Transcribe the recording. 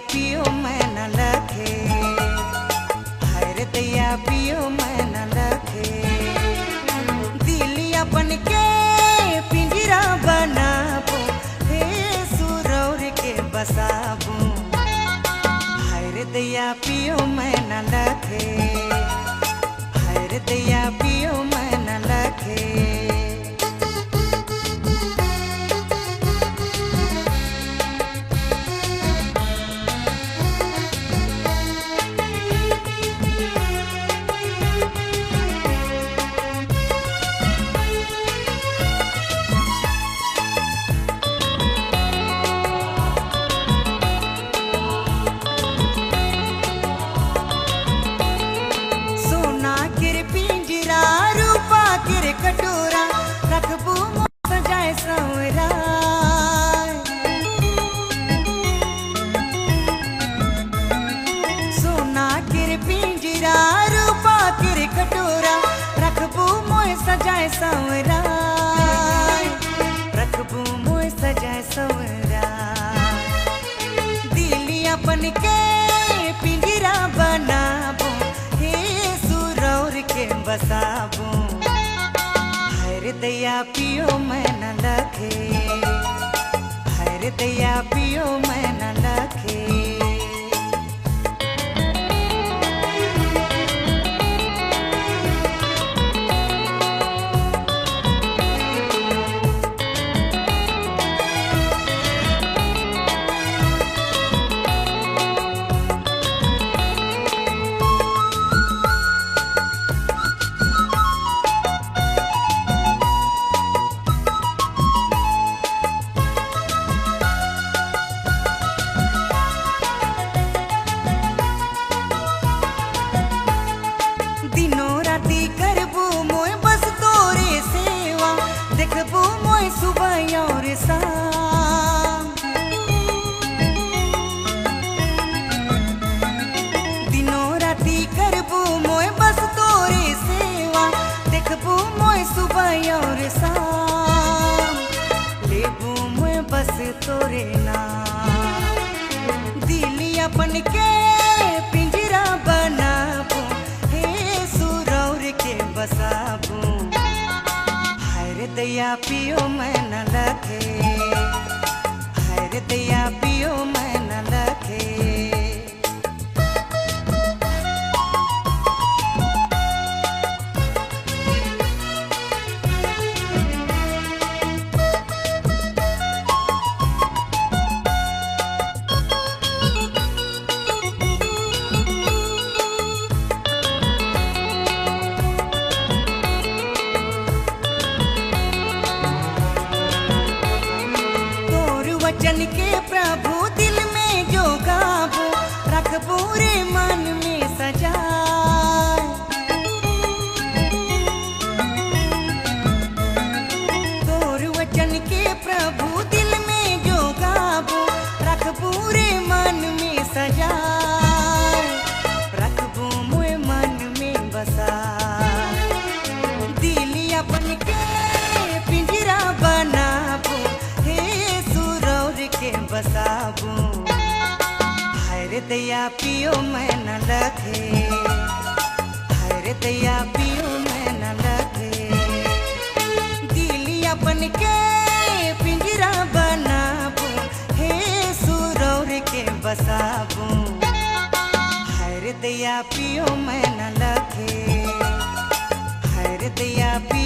पियो मैं न लखे, हर दैया पियो मैं न लखे। दिलिया बन के पिंजरा बनाबो, हे सुरौर के बसाबो, हर दैया पियो मैं न लखे, हर दैया पियो मैं न लखे। कटोरा रखबू सजाए सवरा, सोना किर पिंजरा रूपा किर कटोरा रखबू मोय सजाए सवरा, रखबू मोय सजाए सवरा। दिलिया बन के पिंजरा बनाबो, हे सुरौर के बसाबो, हर दैया पियो मैं न लखे, हर दैया पियो मैं न लखे। देखबू मोय सुबह और शाम, दिनों राती करबू मोय बस तोरे सेवा, देखबू मोय सुबह और शाम, लेबू मोय बस तोरे नाम। दिलिया बन के पिंजरा बनाबू, हे सुरौर के बसाबू, हर दैया पियो मैं न लखे, हर दैया पियो मैं न लखे। वचन के प्रभु दिल में जो गाबो, रखबो रे मन में सजाए। तोर वचन के प्रभु दिल में जो गाबो, रखबो रे मन में सजाए, रखबो मोए मन में बसाए। दिलिया बन के पिंजरा बनाबो, के बसाबू, हर दैया पियो मैं न लखे, हर दैया पियो मैं न लखे। दिलिया बन के पिंजरा बनाबू, हे सुरौर के बसाबू, हर दैया पियो मैं न लखे, हर दैया पियो